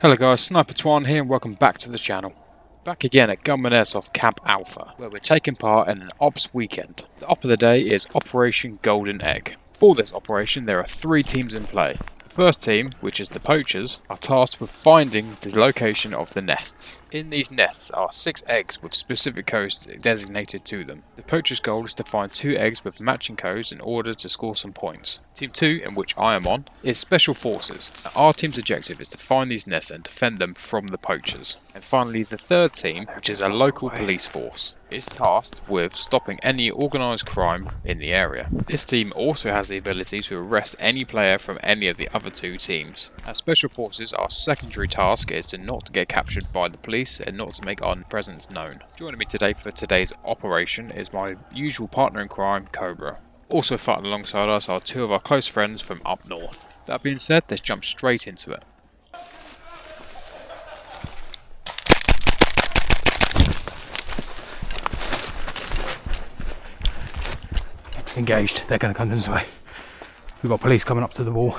Hello guys, Sniper Twaan here and welcome back to the channel. Back again at Gunman Airsoft Camp Alpha, where we're taking part in an ops weekend. The op of the day is Operation Golden Egg. For this operation there are 3 teams in play. The first team, which is the poachers, are tasked with finding the location of the nests. In these nests are 6 eggs with specific codes designated to them. The poachers' goal is to find 2 eggs with matching codes in order to score some points. Team 2, in which I am on, is Special Forces. Our team's objective is to find these nests and defend them from the poachers. And finally, the third team, which is a local police force, is tasked with stopping any organised crime in the area. This team also has the ability to arrest any player from any of the other 2 teams. As Special Forces, our secondary task is to not get captured by the police and not to make our presence known. Joining me today for today's operation is my usual partner in crime, Cobra. Also fighting alongside us are 2 of our close friends from up north. That being said, let's jump straight into it. Engaged, they're going to come this way. We've got police coming up to the wall.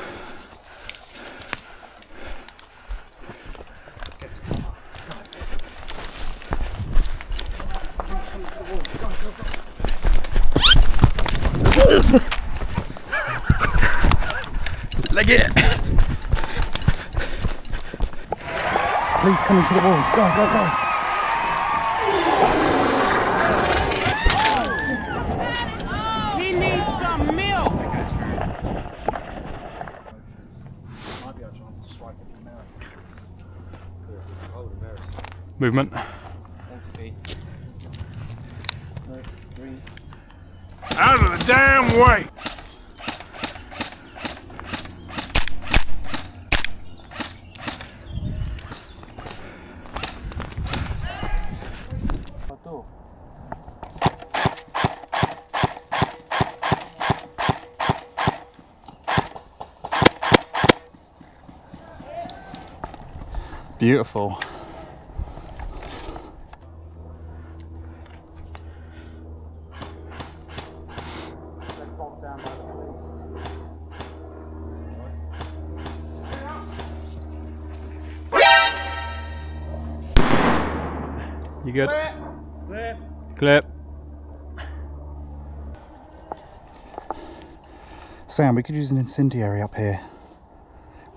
Leg it! Police coming to the wall. Go, go, go! Movement. Out of the damn way! Beautiful. You good? Clip. Sam, we could use an incendiary up here.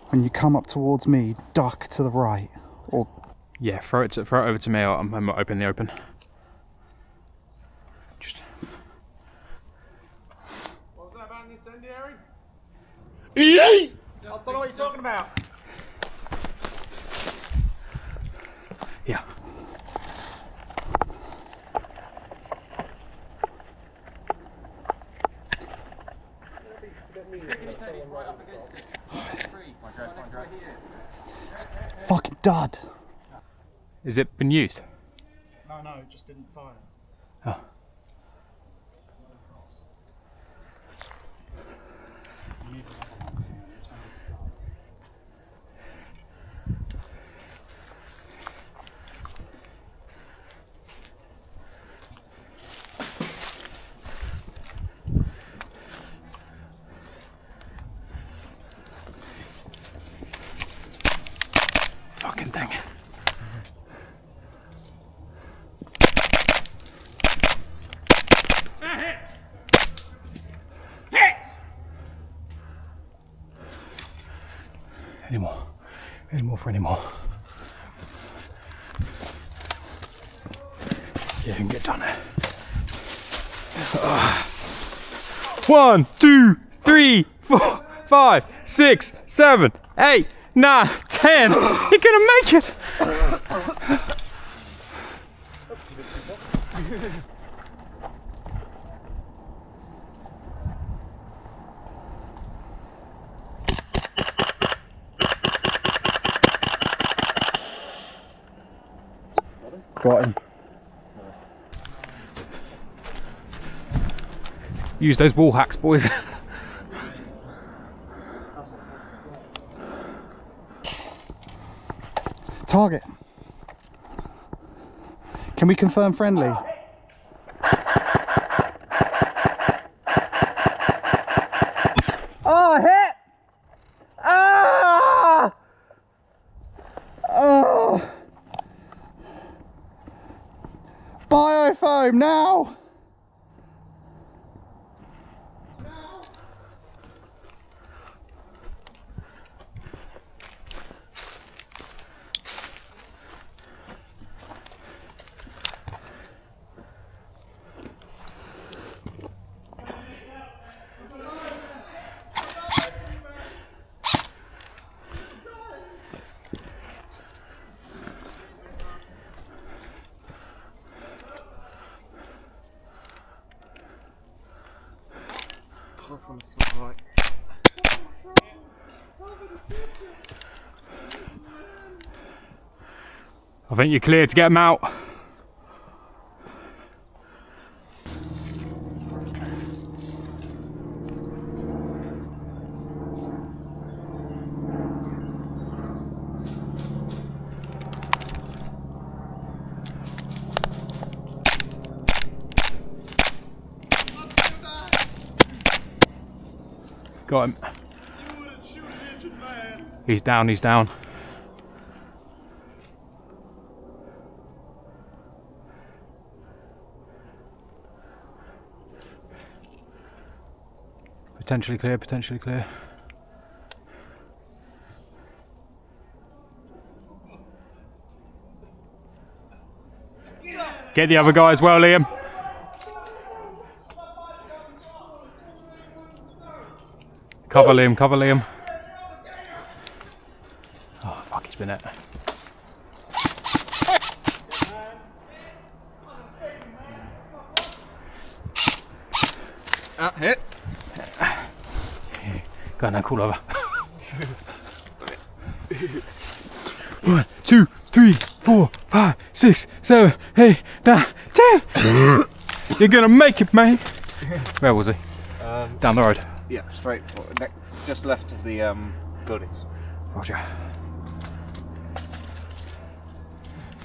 When you come up towards me, duck to the right. Or Yeah, throw it over to me. I'm open the open. Just. What was that about an incendiary? I don't know what you're talking about. Yeah. fucking dud. Is it been used? No, it just didn't fire. Oh. Fucking thing. Any more for any more. Yeah, you can get down there. 1, 2, 3, 4, 5, 6, 7, 8, 9, 10. You're gonna make it. Got him. Use those wall hacks, boys. Target. Can we confirm friendly? Oh, hit! Ah! Biofoam now! I think you're clear to get them out. Got him. He's down, he's down. Potentially clear, potentially clear. Get the other guy as well, Liam. Cover Liam, cover Liam. Oh fuck, he's been it. Hit. Go on now, call over. 1, 2, 3, 4, 5, 6, 7, 8, 9, 10. You're gonna make it, man. Where was he? Down the road. Yeah, straight. Just left of the buildings. Roger.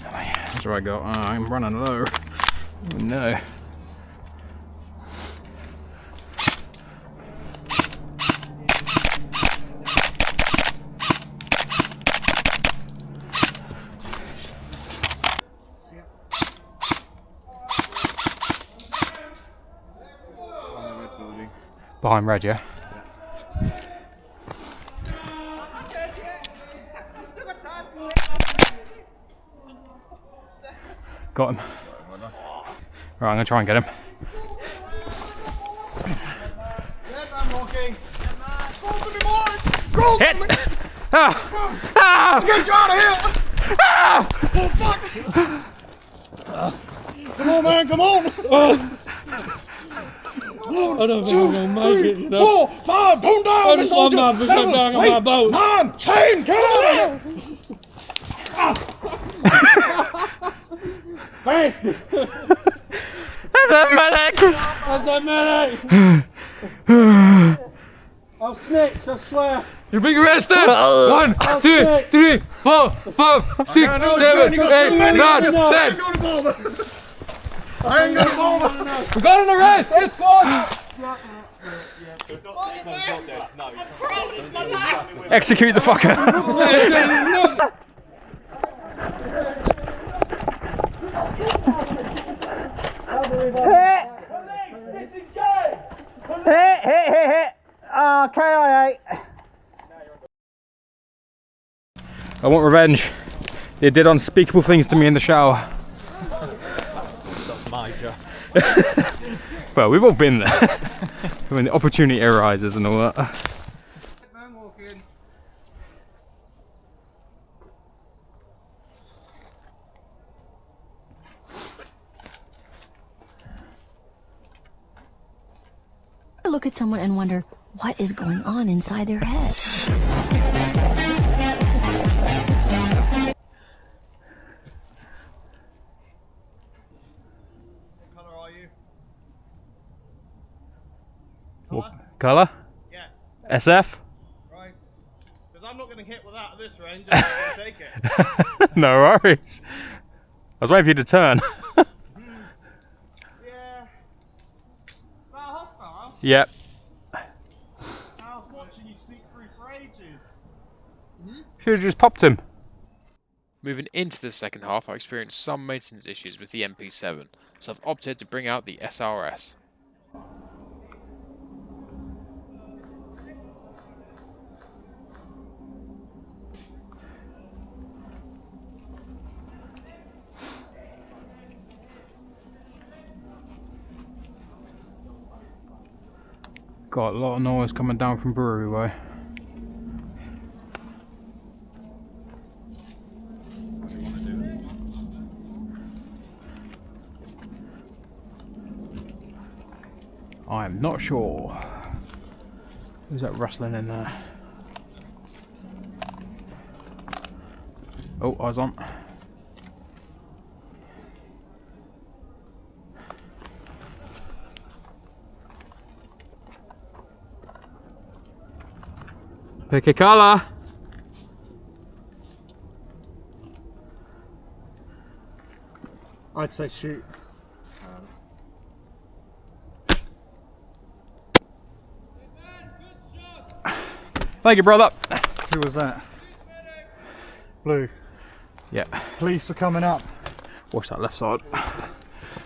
That's where I go. I'm running low. Oh, no. Behind red, yeah? Got him. Right, I'm gonna try and get him. Hit! Ah! Ah! Get you out of here! Ah! Oh, fuck! Come on, man, come on! I don't think I'm gonna make it, you know. 4, 5, don't die on the soldier! 7, 8, 9, 10, get out of here! Bastard! That's a medic! That's that medic! I'll snitch, I swear. You're being arrested! 1, 2, 3, 4, 5, 6, 7, 8, 9, 10! I ain't gonna bother! We got an arrest! Escort! Execute the fucker! Hit. KIA. I want revenge. They did unspeakable things to me in the shower. That's my job. Well, we've all been there. When the opportunity arises and all that. Man walking. Look at someone and wonder what is going on inside their head. What colour are you? Colour? Yeah. SF? Right. Because I'm not going to hit with that at this range. I'm just going to take it. No worries. I was waiting for you to turn. Yeah. Is that a hostile? Yep. I was watching you sneak through for ages. Should have just popped him. Moving into the second half, I experienced some maintenance issues with the MP7, so I've opted to bring out the SRS. Got a lot of noise coming down from Brewery Way. I'm not sure. Who's that rustling in there? Oh, eyes on. Pick a colour. I'd say shoot. Thank you, brother. Who was that? Blue. Yeah. Police are coming up. Watch that left side.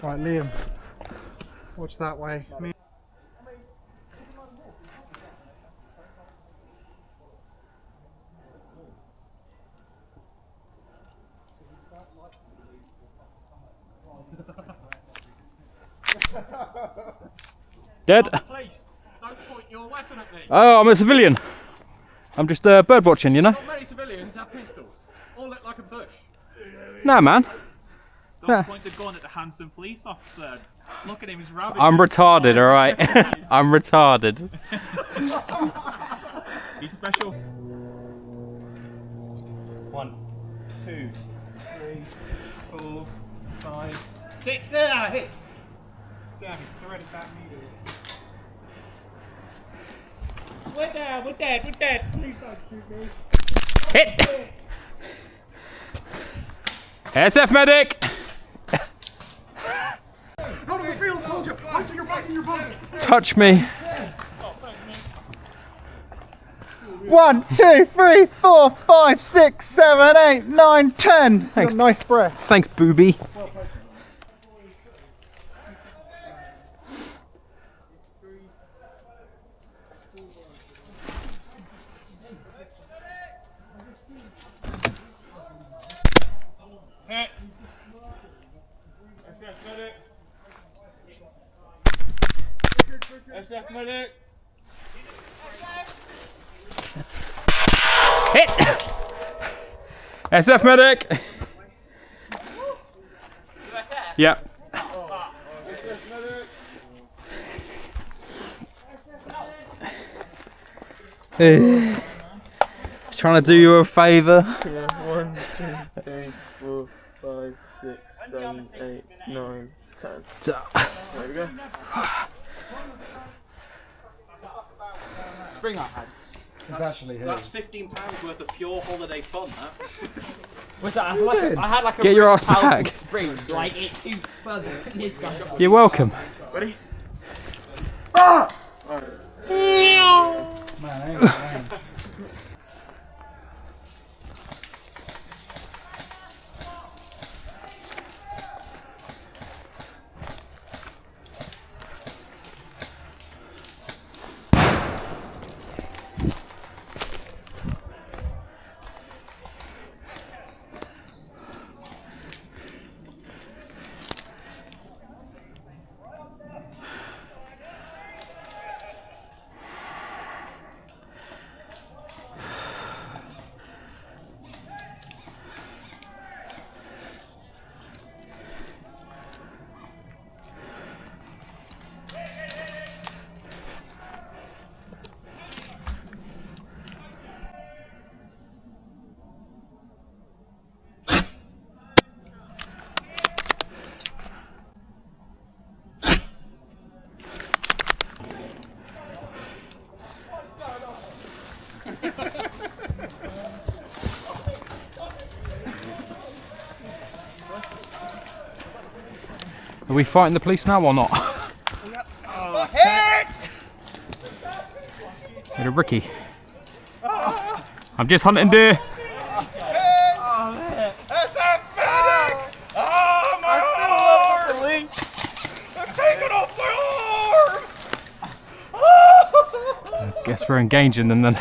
Right, Liam. Watch that way. Me. Dead. Police, don't point your weapon at me. Oh, I'm a civilian. I'm just bird watching, you know. Not many civilians have pistols. All look like a bush. Nah, man. Don't point the gun at the handsome police officer. Look at him, he's rabid. I'm retarded, alright? I'm retarded. He's special. 1, 2, 3, 4, 5, 6. Ah, hit. Damn, he's threaded that needle. We're dead, we're dead, we're dead. Please don't shoot me. Hit! SF medic! Out of the field, soldier! Wait till you're back in your bunk! Touch me. 1, 2, 3, 4, 5, 6, 7, 8, 9, 10. Thanks. Nice breath. Thanks, booby. Hit. SF medic. Hit! SF medic! Yeah. Trying to do you a favour. 1, 2, 3, 4, 5, 6, 7, 8, 9, 10. There we go. Bring our hands. That's £15 worth of pure holiday fun, that. What's that? I had like a Get your really ass back. powerful spring, like it too further. This guy. You're welcome. Ready? Are we fighting the police now or not? Hit a Ricky. I'm just hunting deer. SF medic! Oh, my lord! guess we're engaging them then.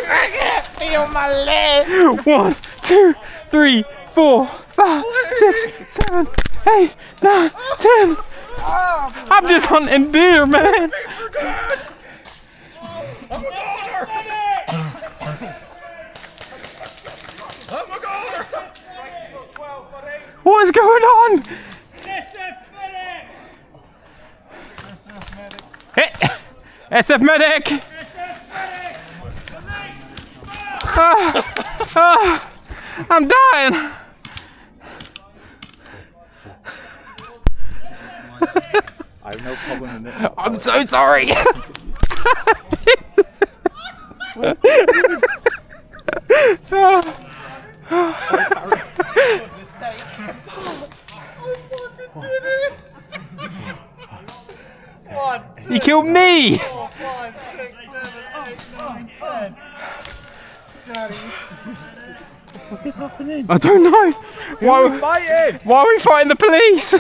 I can't feel my leg. 1, 2, 3, 4, 5, 6, 7, 8, 9, 10. I'm just hunting deer, man. What is going on? Hey, SF medic. I'm dying. I have no problem in it. I'm so sorry. He killed me. 4, 5, 6, 7, 8, 9, 10. Daddy. What is happening? I don't know. Why are we fighting the police?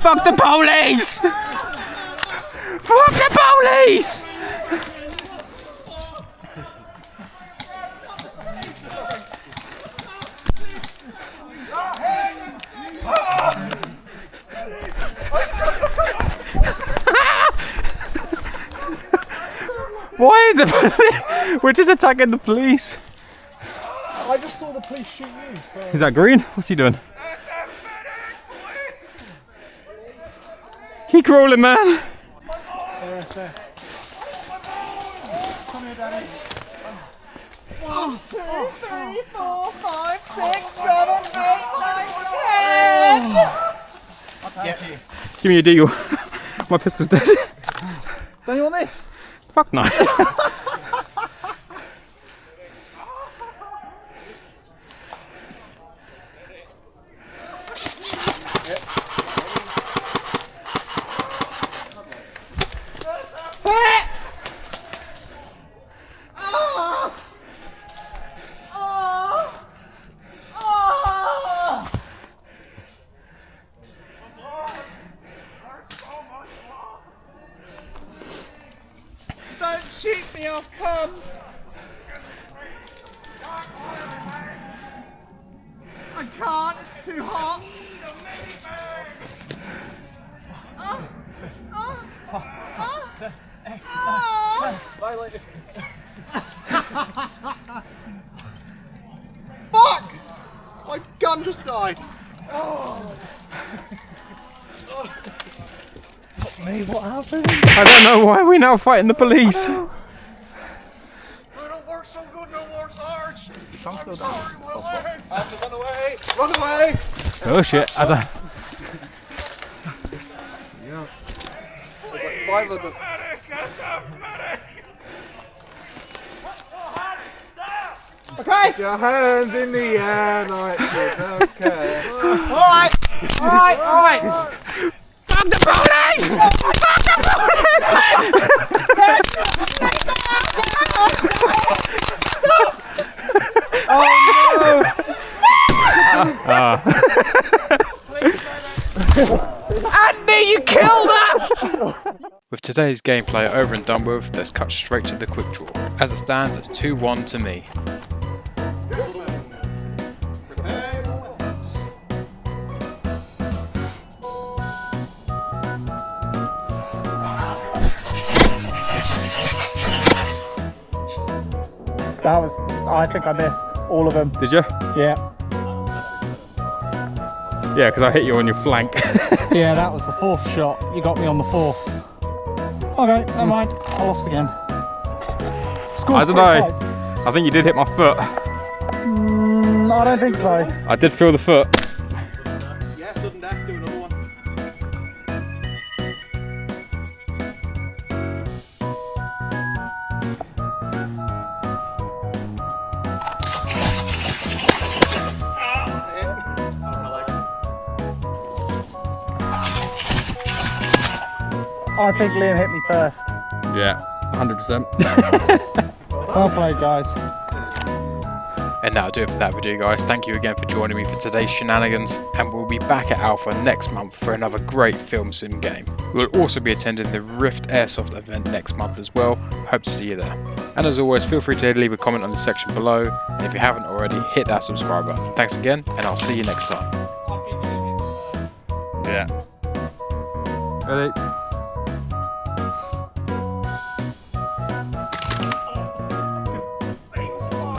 Fuck the police! Fuck the police! Why is it? We're just attacking the police. I just saw the police shoot you, so... Is that green? What's he doing? Keep crawling, man. Come here, Daddy. 1, 2, 3, 4, 5, 6, 7, 8, 9, 10. Yeah. Give me a deagle. My pistol's dead. Don't you want this? Fuck no. Don't shoot me, I'll come. I can't, it's too hot. Fuck! My gun just died. Me, what happened? I don't know why we're now fighting the police. I don't work so good no more, Sarge. I'm still sorry, my leg. I have to run away. Run away. Oh shit. Yeah. There's like 5 of them. Okay. Your hands in the air like you don't care. Alright. Fuck the police! Fuck the Andy, you killed us! With today's gameplay over and done with, let's cut straight to the quick draw. As it stands, it's 2-1 to me. That was, I think I missed all of them. Did you? Yeah. Yeah, because I hit you on your flank. Yeah, that was the 4th shot. You got me on the 4th. Okay, never mind. I lost again. I don't know. I think you did hit my foot. I don't think so. I did feel the foot. Yeah, sudden death, do another one. I think Liam hit me first. Yeah, 100%. Well played, guys. And that'll do it for that video, guys. Thank you again for joining me for today's shenanigans, and we'll be back at Alpha next month for another great film sim game. We'll also be attending the Rift Airsoft event next month as well. Hope to see you there. And as always, feel free to leave a comment on the section below, and if you haven't already, hit that subscribe button. Thanks again, and I'll see you next time. Yeah. Ready?